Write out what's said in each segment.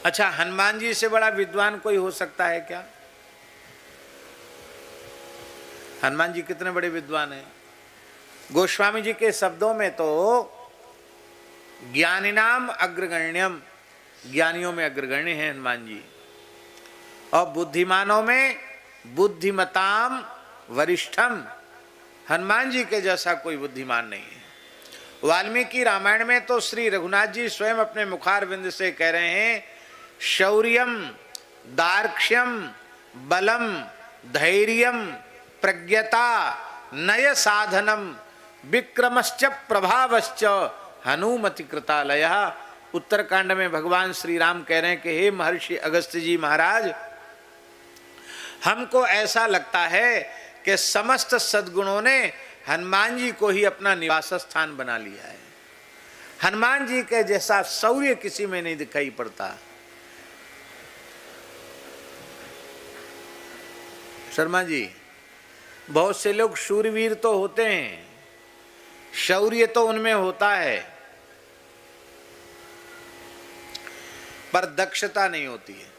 अच्छा, हनुमान जी से बड़ा विद्वान कोई हो सकता है क्या? हनुमान जी कितने बड़े विद्वान हैं। गोस्वामी जी के शब्दों में तो ज्ञानिनाम अग्रगण्यम, ज्ञानियों में अग्रगण्य हैं हनुमान जी, और बुद्धिमानों में बुद्धिमताम वरिष्ठम, हनुमान जी के जैसा कोई बुद्धिमान नहीं है। वाल्मीकि रामायण में तो श्री रघुनाथ जी स्वयं अपने मुखारविंद से कह रहे हैं, शौर्यम दार्क्ष्यम बलम धैर्यम प्रज्ञता नय साधनम विक्रमश्च प्रभावश्च हनुमति कृतालय। उत्तरकांड में भगवान श्री राम कह रहे हैं कि हे महर्षि अगस्त्य जी महाराज, हमको ऐसा लगता है कि समस्त सद्गुणों ने हनुमान जी को ही अपना निवास स्थान बना लिया है। हनुमान जी के जैसा शौर्य किसी में नहीं दिखाई पड़ता। शर्मा जी, बहुत से लोग शूरवीर तो होते हैं, शौर्य तो उनमें होता है, पर दक्षता नहीं होती है।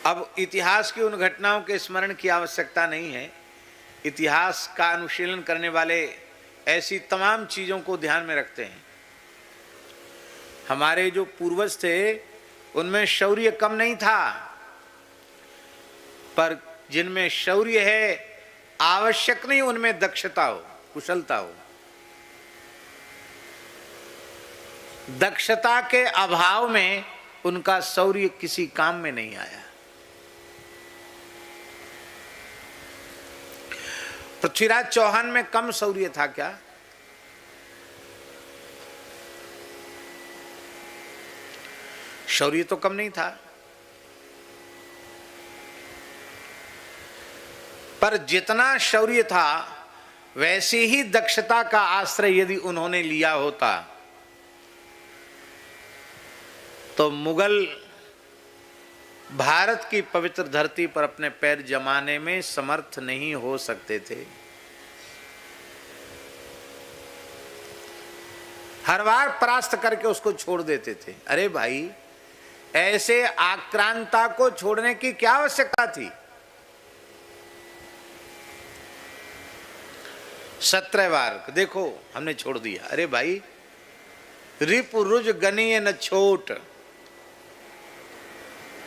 अब इतिहास की उन घटनाओं के स्मरण की आवश्यकता नहीं है। इतिहास का अनुशीलन करने वाले ऐसी तमाम चीजों को ध्यान में रखते हैं। हमारे जो पूर्वज थे उनमें शौर्य कम नहीं था, पर जिनमें शौर्य है आवश्यक नहीं उनमें दक्षता हो, कुशलता हो। दक्षता के अभाव में उनका शौर्य किसी काम में नहीं आया। पृथ्वीराज चौहान में कम शौर्य था क्या? शौर्य तो कम नहीं था, पर जितना शौर्य था वैसी ही दक्षता का आश्रय यदि उन्होंने लिया होता तो मुगल भारत की पवित्र धरती पर अपने पैर जमाने में समर्थ नहीं हो सकते थे। हर बार परास्त करके उसको छोड़ देते थे। अरे भाई, ऐसे आक्रांता को छोड़ने की क्या आवश्यकता थी? 17 बार देखो हमने छोड़ दिया। अरे भाई, रिपुरुज गनीय न छोट,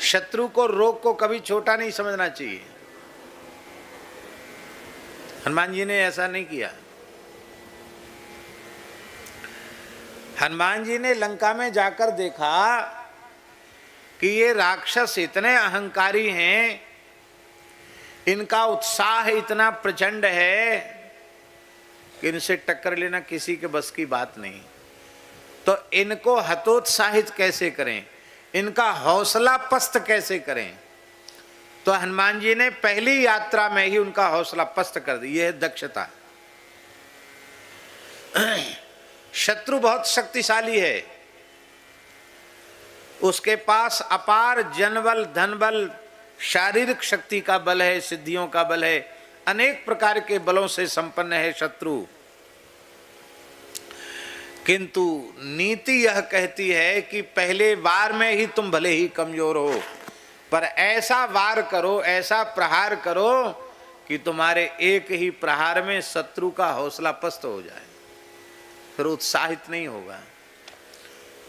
शत्रु को रोग को कभी छोटा नहीं समझना चाहिए। हनुमान जी ने ऐसा नहीं किया। हनुमान जी ने लंका में जाकर देखा कि ये राक्षस इतने अहंकारी हैं, इनका उत्साह इतना प्रचंड है कि इनसे टक्कर लेना किसी के बस की बात नहीं। तो इनको हतोत्साहित कैसे करें, इनका हौसला पस्त कैसे करें? तो हनुमान जी ने पहली यात्रा में ही उनका हौसला पस्त कर दी। यह है दक्षता। शत्रु बहुत शक्तिशाली है, उसके पास अपार जनबल, धनबल, शारीरिक शक्ति का बल है, सिद्धियों का बल है, अनेक प्रकार के बलों से संपन्न है शत्रु। किंतु नीति यह कहती है कि पहले वार में ही तुम भले ही कमजोर हो, पर ऐसा वार करो, ऐसा प्रहार करो कि तुम्हारे एक ही प्रहार में शत्रु का हौसला पस्त हो जाए, फिर उत्साहित नहीं होगा।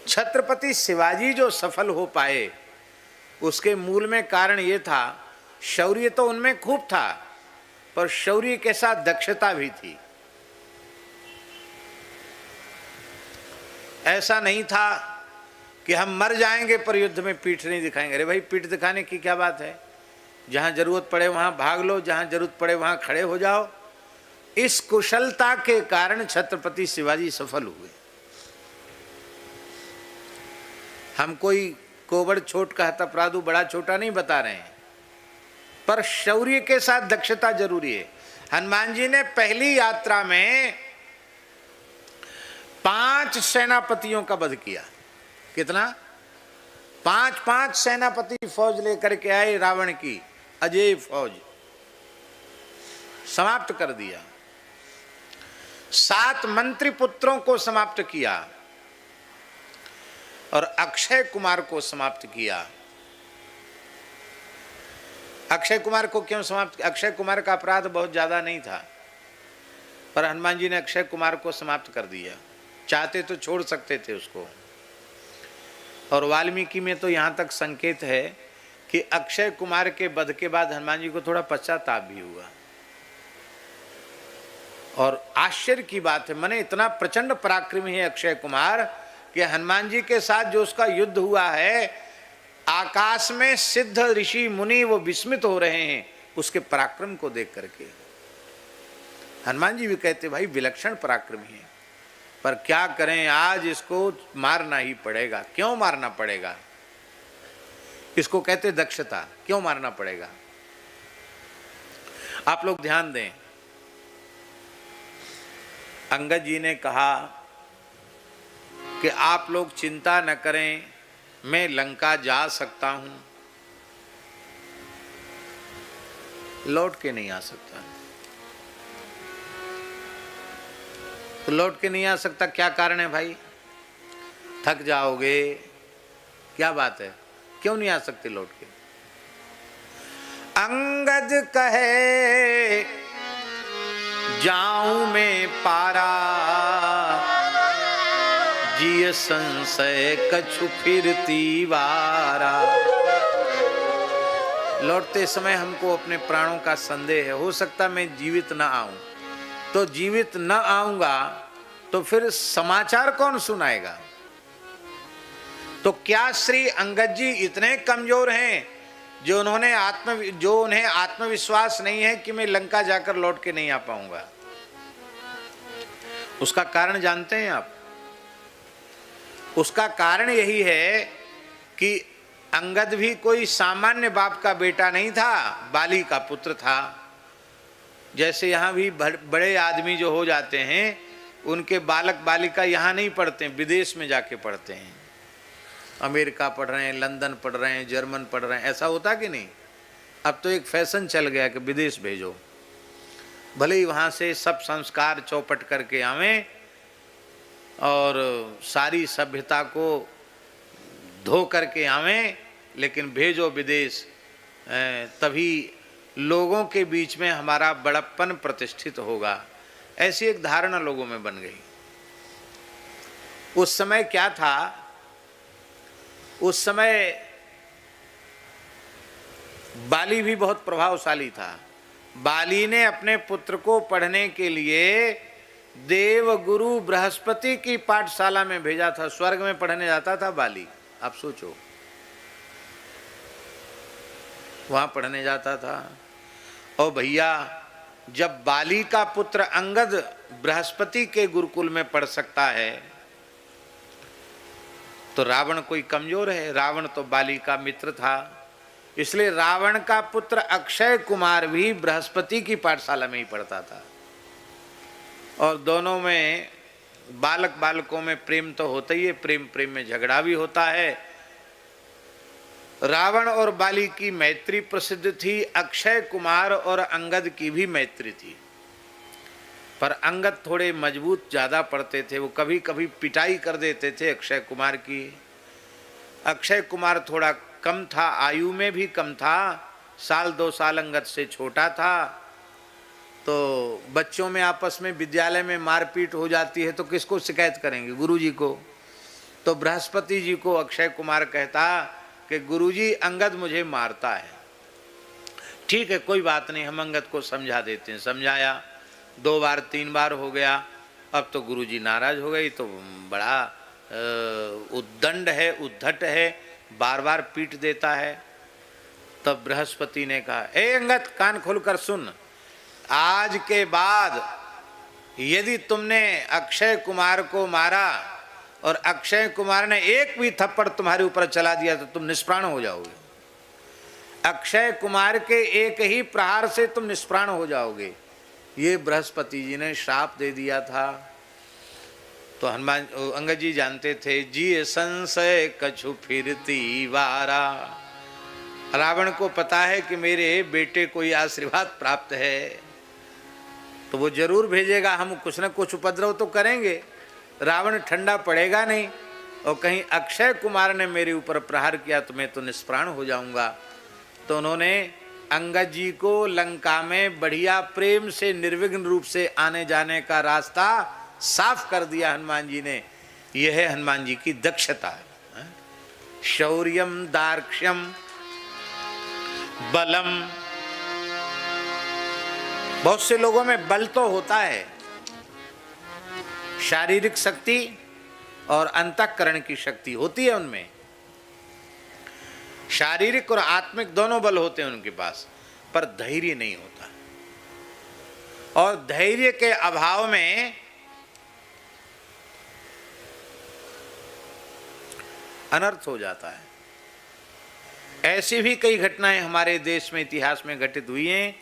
छत्रपति शिवाजी जो सफल हो पाए उसके मूल में कारण ये था, शौर्य तो उनमें खूब था, पर शौर्य के साथ दक्षता भी थी। ऐसा नहीं था कि हम मर जाएंगे पर युद्ध में पीठ नहीं दिखाएंगे। अरे भाई, पीठ दिखाने की क्या बात है? जहां जरूरत पड़े वहां भाग लो, जहां जरूरत पड़े वहां खड़े हो जाओ। इस कुशलता के कारण छत्रपति शिवाजी सफल हुए। हम कोई कोबड़ छोट का हतपराधु बड़ा छोटा नहीं बता रहे हैं, पर शौर्य के साथ दक्षता जरूरी है। हनुमान जी ने पहली यात्रा में 5 सेनापतियों का वध किया। कितना? 5 सेनापति फौज लेकर के आए, रावण की अजय फौज, समाप्त कर दिया। 7 मंत्री पुत्रों को समाप्त किया। और अक्षय कुमार को समाप्त किया। अक्षय कुमार को क्यों समाप्त किया? अक्षय कुमार का अपराध बहुत ज्यादा नहीं था, पर हनुमान जी ने अक्षय कुमार को समाप्त कर दिया। चाहते तो छोड़ सकते थे उसको। और वाल्मीकि में तो यहाँ तक संकेत है कि अक्षय कुमार के वध के बाद हनुमान जी को थोड़ा पश्चाताप भी हुआ। और आश्चर्य की बात है, माने इतना प्रचंड पराक्रमी है अक्षय कुमार कि हनुमान जी के साथ जो उसका युद्ध हुआ है, आकाश में सिद्ध ऋषि मुनि वो विस्मित हो रहे हैं उसके पराक्रम को देख करके। हनुमान जी भी कहते भाई विलक्षण पराक्रमी है, पर क्या करें, आज इसको मारना ही पड़ेगा। क्यों मारना पड़ेगा? इसको कहते दक्षता। क्यों मारना पड़ेगा? आप लोग ध्यान दें, अंगद जी ने कहा कि आप लोग चिंता न करें, मैं लंका जा सकता हूं। लौट के नहीं आ सकता। तो लौट के नहीं आ सकता, क्या कारण है भाई? थक जाओगे, क्या बात है, क्यों नहीं आ सकते लौट के? अंगद कहे जाऊं मैं पारा, जिय संशय कछु फिरती वारा। लौटते समय हमको अपने प्राणों का संदेह है, हो सकता मैं जीवित न आऊं। तो जीवित न आऊंगा तो फिर समाचार कौन सुनाएगा? तो क्या श्री अंगद जी इतने कमजोर हैं जो उन्हें आत्मविश्वास नहीं है कि मैं लंका जाकर लौट के नहीं आ पाऊंगा? उसका कारण जानते हैं आप? उसका कारण यही है कि अंगद भी कोई सामान्य बाप का बेटा नहीं था, बाली का पुत्र था। जैसे यहाँ भी बड़े आदमी जो हो जाते हैं, उनके बालक बालिका यहाँ नहीं पढ़ते, विदेश में जाके पढ़ते हैं। अमेरिका पढ़ रहे हैं, लंदन पढ़ रहे हैं, जर्मन पढ़ रहे हैं, ऐसा होता कि नहीं? अब तो एक फैशन चल गया कि विदेश भेजो, भले ही वहाँ से सब संस्कार चौपट करके आवें और सारी सभ्यता को धो करके आवें, लेकिन भेजो विदेश, तभी लोगों के बीच में हमारा बड़प्पन प्रतिष्ठित होगा। ऐसी एक धारणा लोगों में बन गई। उस समय क्या था? उस समय बाली भी बहुत प्रभावशाली था। बाली ने अपने पुत्र को पढ़ने के लिए देव गुरु बृहस्पति की पाठशाला में भेजा था। स्वर्ग में पढ़ने जाता था बाली, आप सोचो, वहां पढ़ने जाता था। और भैया, जब बाली का पुत्र अंगद बृहस्पति के गुरुकुल में पढ़ सकता है, तो रावण कोई कमजोर है? रावण तो बाली का मित्र था, इसलिए रावण का पुत्र अक्षय कुमार भी बृहस्पति की पाठशाला में ही पढ़ता था। और दोनों में बालक बालकों में प्रेम तो होता ही है, प्रेम प्रेम में झगड़ा भी होता है। रावण और बाली की मैत्री प्रसिद्ध थी, अक्षय कुमार और अंगद की भी मैत्री थी। पर अंगद थोड़े मजबूत ज़्यादा पड़ते थे, वो कभी कभी पिटाई कर देते थे अक्षय कुमार की। अक्षय कुमार थोड़ा कम था, आयु में भी कम था, 1-2 साल अंगद से छोटा था। तो बच्चों में आपस में विद्यालय में मारपीट हो जाती है तो किसको शिकायत करेंगे? गुरुजी को। तो बृहस्पति जी को अक्षय कुमार कहता कि गुरुजी अंगद मुझे मारता है। ठीक है, कोई बात नहीं, हम अंगद को समझा देते हैं। समझाया, 2 बार 3 बार हो गया। अब तो गुरुजी नाराज हो गई, तो बड़ा उद्दंड है, उद्धट है, बार बार पीट देता है। तब बृहस्पति ने कहा, ए अंगद, कान खोलकर सुन, आज के बाद यदि तुमने अक्षय कुमार को मारा और अक्षय कुमार ने एक भी थप्पड़ तुम्हारे ऊपर चला दिया तो तुम निष्प्राण हो जाओगे। अक्षय कुमार के एक ही प्रहार से तुम निष्प्राण हो जाओगे। ये बृहस्पति जी ने श्राप दे दिया था। तो हनुमान अंगद जी जानते थे, जी संशय कछु फिरती वारा। रावण को पता है कि मेरे बेटे को ये आशीर्वाद प्राप्त है, तो वो जरूर भेजेगा, हम कुछ न कुछ उपद्रव तो करेंगे, रावण ठंडा पड़ेगा नहीं। और कहीं अक्षय कुमार ने मेरे ऊपर प्रहार किया तो मैं तो निष्प्राण हो जाऊंगा। तो उन्होंने अंगद जी को लंका में बढ़िया प्रेम से निर्विघ्न रूप से आने जाने का रास्ता साफ कर दिया हनुमान जी ने। यह है हनुमान जी की दक्षता। शौर्यम दार्क्ष्यम बलम। बहुत से लोगों में बल तो होता है, शारीरिक शक्ति और अंतःकरण की शक्ति होती है उनमें, शारीरिक और आत्मिक दोनों बल होते हैं उनके पास, पर धैर्य नहीं होता। और धैर्य के अभाव में अनर्थ हो जाता है। ऐसी भी कई घटनाएं हमारे देश में इतिहास में घटित हुई हैं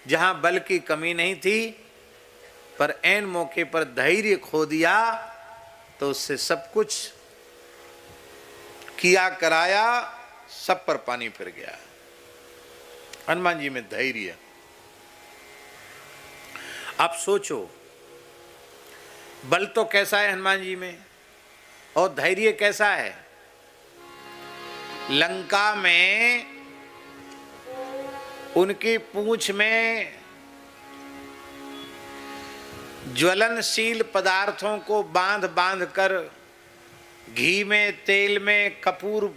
जहां बल की कमी नहीं थी, पर ऐन मौके पर धैर्य खो दिया तो उससे सब कुछ किया कराया सब पर पानी फिर गया। हनुमान जी में धैर्य। आप सोचो, बल तो कैसा है हनुमान जी में और धैर्य कैसा है। लंका में उनकी पूंछ में ज्वलनशील पदार्थों को बांध बांध कर घी में, तेल में, कपूर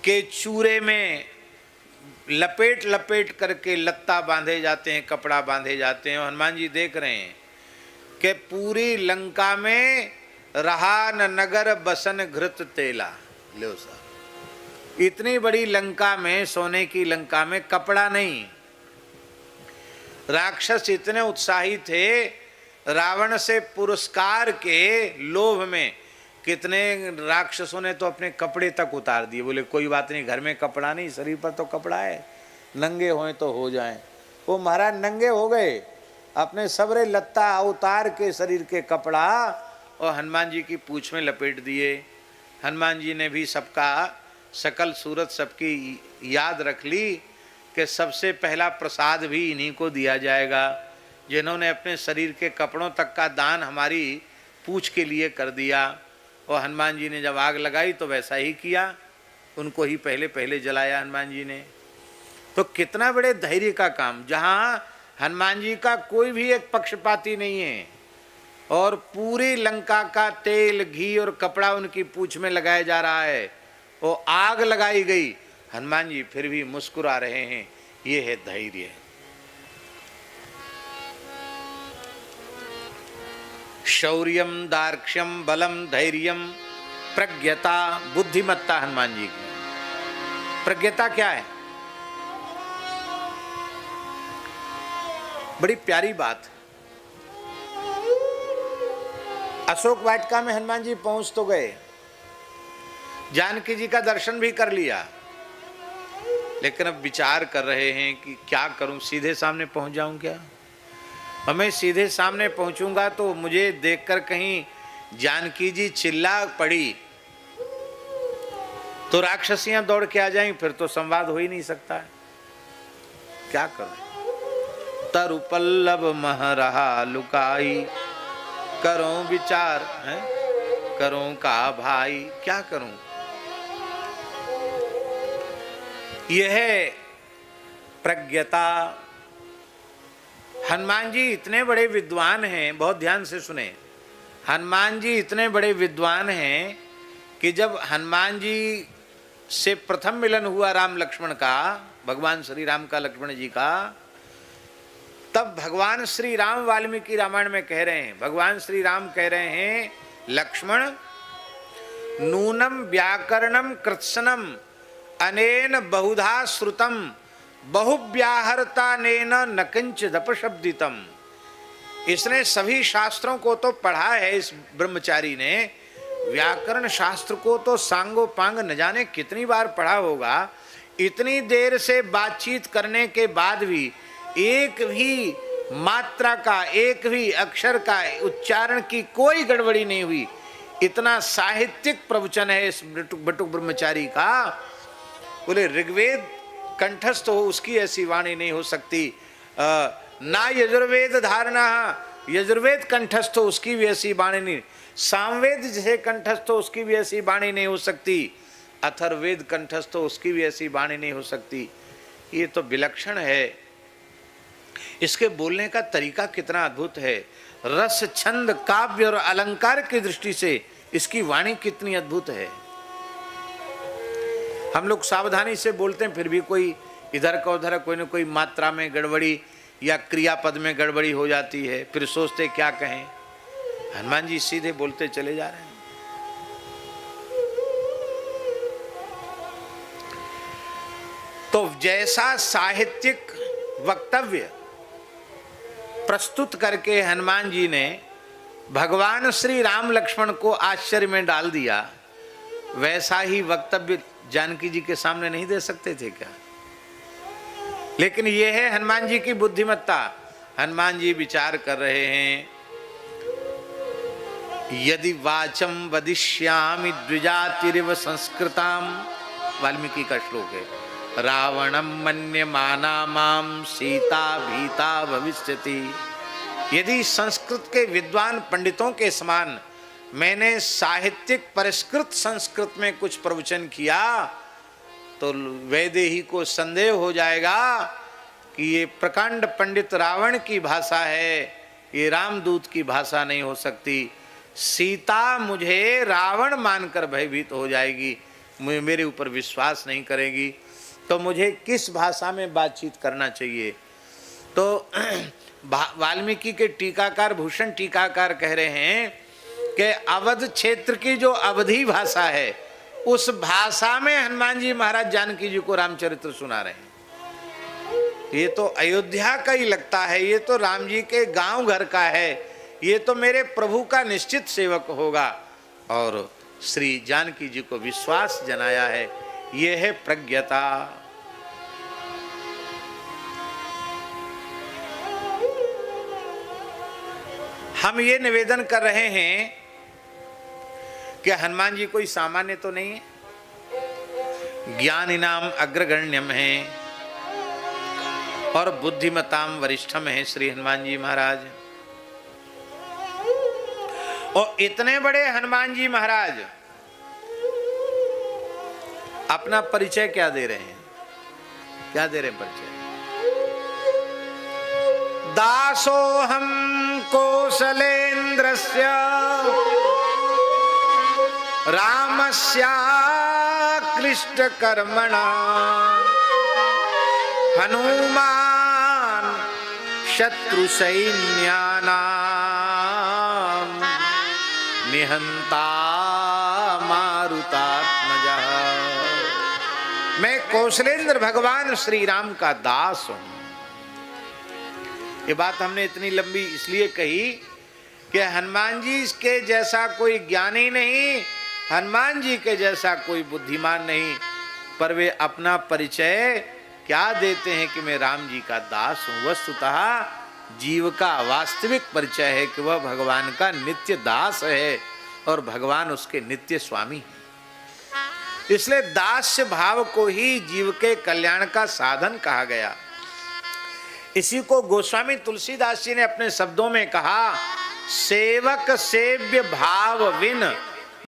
के चूरे में लपेट लपेट करके लत्ता बांधे जाते हैं, कपड़ा बांधे जाते हैं। हनुमान जी देख रहे हैं कि पूरी लंका में रहा न नगर बसन घृत तेला। लो साहब, इतनी बड़ी लंका में, सोने की लंका में कपड़ा नहीं। राक्षस इतने उत्साही थे, रावण से पुरस्कार के लोभ में कितने राक्षसों ने तो अपने कपड़े तक उतार दिए। बोले कोई बात नहीं, घर में कपड़ा नहीं, शरीर पर तो कपड़ा है, नंगे होए तो हो जाएं। वो महाराज नंगे हो गए, अपने सबरे लत्ता उतार के शरीर के कपड़ा और हनुमान जी की पूंछ में लपेट दिए। हनुमान जी ने भी सबका सकल सूरत सबकी याद रख ली कि सबसे पहला प्रसाद भी इन्हीं को दिया जाएगा जिन्होंने अपने शरीर के कपड़ों तक का दान हमारी पूंछ के लिए कर दिया। और हनुमान जी ने जब आग लगाई तो वैसा ही किया, उनको ही पहले पहले जलाया हनुमान जी ने। तो कितना बड़े धैर्य का काम, जहाँ हनुमान जी का कोई भी एक पक्षपाती नहीं है और पूरी लंका का तेल, घी और कपड़ा उनकी पूंछ में लगाया जा रहा है, वो आग लगाई गई, हनुमान जी फिर भी मुस्कुरा रहे हैं। ये है धैर्य। शौर्यम दार्क्ष्यम बलम धैर्यम प्रज्ञता, बुद्धिमत्ता हनुमान जी की। प्रज्ञता क्या है? बड़ी प्यारी बात। अशोक वाटिका में हनुमान जी पहुंच तो गए, जानकी जी का दर्शन भी कर लिया, लेकिन अब विचार कर रहे हैं कि क्या करूं, सीधे सामने पहुंच जाऊं क्या? और मैं सीधे सामने पहुंचूंगा तो मुझे देखकर कहीं जानकी जी चिल्ला पड़ी तो राक्षसियां दौड़ के आ जाएं, फिर तो संवाद हो ही नहीं सकता है। क्या करूं? तरु पल्लव मह रहा लुकाई, करूं विचार है करूं का भाई, क्या करूं? यह है प्रज्ञता। हनुमान जी इतने बड़े विद्वान हैं, बहुत ध्यान से सुने। हनुमान जी इतने बड़े विद्वान हैं कि जब हनुमान जी से प्रथम मिलन हुआ राम लक्ष्मण का, भगवान श्री राम का लक्ष्मण जी का, तब भगवान श्री राम वाल्मीकि रामायण में कह रहे हैं, भगवान श्री राम कह रहे हैं, लक्ष्मण नूनम व्याकरणम कृत्सनम अनेन बहुधा श्रुतम बहुव्याहरता नेन न किंचिद अपशब्दितम। इसने सभी शास्त्रों को तो पढ़ा है, इस ब्रह्मचारी ने व्याकरण शास्त्र को तो सांगो पांग न जाने कितनी बार पढ़ा होगा। इतनी देर से बातचीत करने के बाद भी एक भी मात्रा का, एक भी अक्षर का उच्चारण की कोई गड़बड़ी नहीं हुई। इतना साहित्यिक प्रवचन है इस बटुक ब्रह्मचारी का। बोले ऋग्वेद कंठस्थ हो उसकी ऐसी वाणी नहीं हो सकती, ना यजुर्वेद धारणा, यजुर्वेद कंठस्थ हो उसकी भी ऐसी वाणी नहीं। सामवेद जिसे कंठस्थ हो उसकी भी ऐसी वाणी नहीं हो सकती, अथर्ववेद कंठस्थ हो उसकी भी ऐसी वाणी नहीं हो सकती। ये तो विलक्षण है। इसके बोलने का तरीका कितना अद्भुत है। रस, छंद, काव्य और अलंकार की दृष्टि से इसकी वाणी कितनी अद्भुत है। हम लोग सावधानी से बोलते हैं, फिर भी कोई इधर का उधर कोई न कोई मात्रा में गड़बड़ी या क्रियापद में गड़बड़ी हो जाती है, फिर सोचते क्या कहें। हनुमान जी सीधे बोलते चले जा रहे हैं। तो जैसा साहित्यिक वक्तव्य प्रस्तुत करके हनुमान जी ने भगवान श्री राम लक्ष्मण को आश्चर्य में डाल दिया, वैसा ही वक्तव्य जानकी जी के सामने नहीं दे सकते थे क्या? लेकिन यह है हनुमान जी की बुद्धिमत्ता। हनुमान जी विचार कर रहे हैं, यदि वाचम वदिष्यामि द्विजातिरिव संस्कृताम, वाल्मीकि का श्लोक है, रावणम मन्यमाना माम सीता भीता भविष्यति। यदि संस्कृत के विद्वान पंडितों के समान मैंने साहित्यिक परिष्कृत संस्कृत में कुछ प्रवचन किया तो वैदेही को संदेह हो जाएगा कि ये प्रकांड पंडित रावण की भाषा है, ये रामदूत की भाषा नहीं हो सकती। सीता मुझे रावण मानकर भयभीत हो जाएगी, मेरे ऊपर विश्वास नहीं करेगी, तो मुझे किस भाषा में बातचीत करना चाहिए। तो वाल्मीकि के टीकाकार भूषण टीकाकार कह रहे हैं कि अवध क्षेत्र की जो अवधी भाषा है उस भाषा में हनुमान जी महाराज जानकी जी को रामचरित्र सुना रहे हैं। ये तो अयोध्या का ही लगता है, ये तो राम जी के गांव घर का है, ये तो मेरे प्रभु का निश्चित सेवक होगा। और श्री जानकी जी को विश्वास जनाया है। ये है प्रज्ञता। हम ये निवेदन कर रहे हैं कि हनुमान जी कोई सामान्य तो नहीं है, ज्ञान इनाम अग्रगण्यम है और बुद्धिमताम वरिष्ठम है श्री हनुमान जी महाराज। और इतने बड़े हनुमान जी महाराज अपना परिचय क्या दे रहे हैं? क्या दे रहे हैं परिचय? दासोहम कौशलेन्द्रस्य रामस्या क्लिष्ट कर्मणा हनुमान शत्रु सैन्यानां निहंता मारुतात्मजः। मैं कौशलेंद्र भगवान श्री राम का दास हूं। ये बात हमने इतनी लंबी इसलिए कही कि हनुमान जी के जैसा कोई ज्ञानी नहीं, हनुमान जी के जैसा कोई बुद्धिमान नहीं, पर वे अपना परिचय क्या देते हैं कि मैं राम जी का दास हूं। वस्तुतः जीव का वास्तविक परिचय है कि वह भगवान का नित्य दास है और भगवान उसके नित्य स्वामी है। इसलिए दास्य भाव को ही जीव के कल्याण का साधन कहा गया। इसी को गोस्वामी तुलसीदास जी ने अपने शब्दों में कहा, सेवक सेव्य भाव विन